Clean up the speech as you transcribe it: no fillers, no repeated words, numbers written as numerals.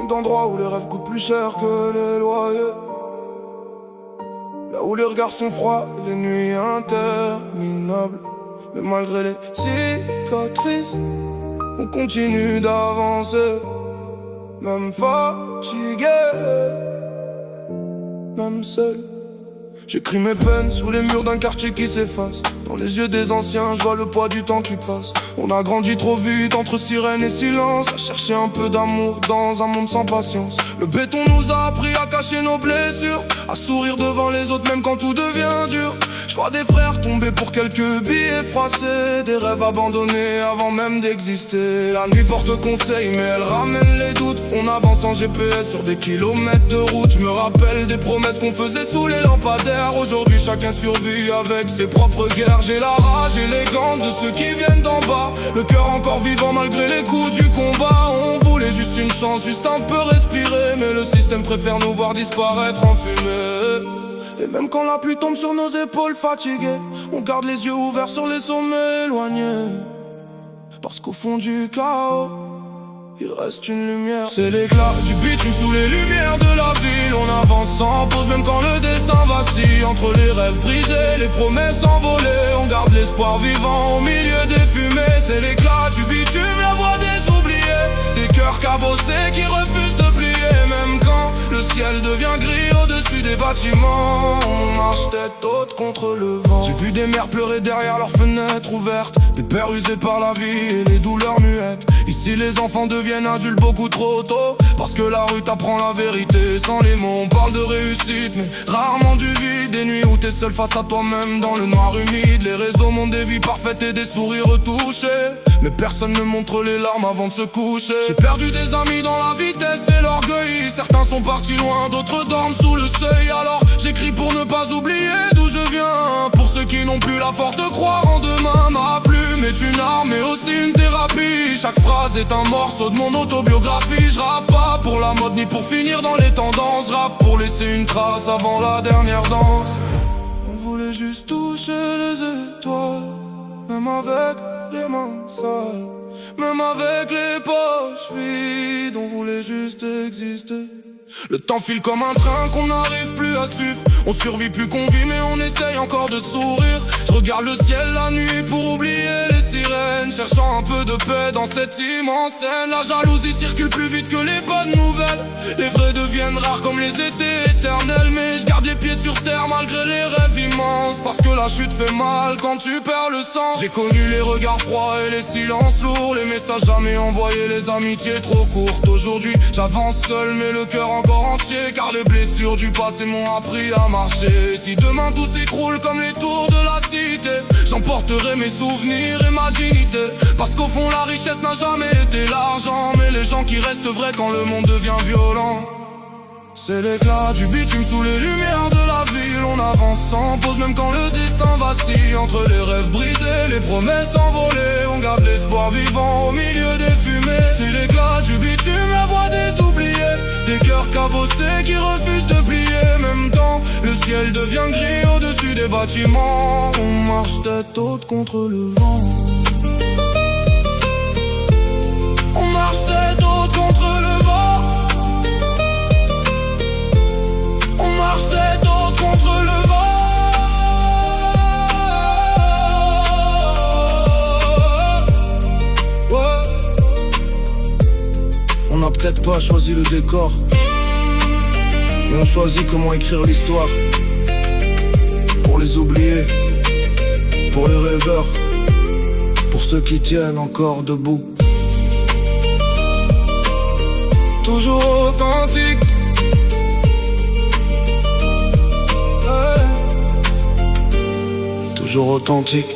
manque d'endroits où les rêves coûtent plus cher que les loyers. Là où les regards sont froids, les nuits interminables. Mais malgré les cicatrices, on continue d'avancer. Même fatigué, même seul. J'écris mes peines sous les murs d'un quartier qui s'efface. Dans les yeux des anciens, je vois le poids du temps qui passe. On a grandi trop vite entre sirène et silence, à chercher un peu d'amour dans un monde sans patience. Le béton nous a appris à cacher nos blessures, à sourire devant les autres même quand tout devient dur. Je vois des frères tomber pour quelques billets froissés, des rêves abandonnés avant même d'exister. La nuit porte conseil mais elle ramène les doutes. On avance en GPS sur des kilomètres de route. Je me rappelle des promesses qu'on faisait sous les lampadaires. Aujourd'hui chacun survit avec ses propres guerres. J'ai la rage élégante de ceux qui viennent d'en bas, le cœur encore vivant malgré les coups du combat. On voulait juste une chance, juste un peu respirer, mais le système préfère nous voir disparaître en fumée. Et même quand la pluie tombe sur nos épaules fatiguées, on garde les yeux ouverts sur les sommets éloignés. Parce qu'au fond du chaos, il reste une lumière. C'est l'éclat du bitume sous les lumières de la ville. On avance sans pause même quand le destin vacille. Entre les rêves brisés, les promesses envolées, on garde l'espoir vivant au milieu des fumées. C'est l'éclat du bitume, la voix des oubliés, des cœurs cabossés qui refusent de plier. Même quand le ciel devient gris au-dessus des bâtiments, on marche tête haute contre le vent. J'ai vu des mères pleurer derrière leurs fenêtres ouvertes, des pères usés par la vie et les douleurs muettes. Ici les enfants deviennent adultes beaucoup trop tôt, parce que la rue t'apprend la vérité sans les mots. On parle de réussite mais rarement du vide, des nuits où t'es seul face à toi-même dans le noir humide. Les réseaux montrent des vies parfaites et des sourires retouchés, mais personne ne montre les larmes avant de se coucher. J'ai perdu des amis dans la vitesse et l'orgueil. Certains sont partis loin, d'autres dorment sous le seuil. Alors j'écris pour ne pas oublier d'où je viens. Pour ceux qui n'ont plus la force de croire en demain, ma plume est une arme et aussi une thérapie. Chaque phrase est un morceau de mon autobiographie. Je rappe pas pour la mode ni pour finir dans les tendances. Rap pour laisser une trace avant la dernière danse. On voulait juste toucher les étoiles, même avec les mains sales, même avec les poches vides. On voulait juste exister. Le temps file comme un train qu'on n'arrive plus à suivre. On survit plus qu'on vit mais on essaye encore de sourire. Je regarde le ciel la nuit pour oublier les sirènes, cherchant un peu de paix dans cette immense scène. La jalousie circule plus vite que les bonnes nouvelles. Les vrais deviennent rares comme les étés éternels. Mais je garde les pieds sur terre malgré les rêves immenses, parce que la chute fait mal quand tu perds le sang. J'ai connu les regards froids et les silences lourds, les messages jamais envoyés, les amitiés trop courtes. Aujourd'hui j'avance seul mais le cœur encore entier, car les blessures du passé m'ont appris à marcher. Si demain tout s'écroule comme les tours de la cité, j'emporterai mes souvenirs et ma dignité. Parce qu'au fond la richesse n'a jamais été l'argent, mais les gens qui restent vrais quand le monde devient violent. C'est l'éclat du bitume sous les lumières de la ville. On avance sans pause même quand le destin vacille. Entre les rêves brisés, les promesses envolées, on garde l'espoir vivant au milieu des fumées. C'est l'éclat du bitume, la voix des oubliés, des cœurs cabossés qui refusent de plier. Même temps, le ciel devient gris au-dessus des bâtiments. On marche tête haute contre le vent. On marche tête haute contre le vent. On marche tête haute contre le vent. Ouais. On n'a peut-être pas choisi le décor, mais on choisit comment écrire l'histoire. Pour les oubliés, pour les rêveurs, pour ceux qui tiennent encore debout. Toujours authentique, toujours authentique.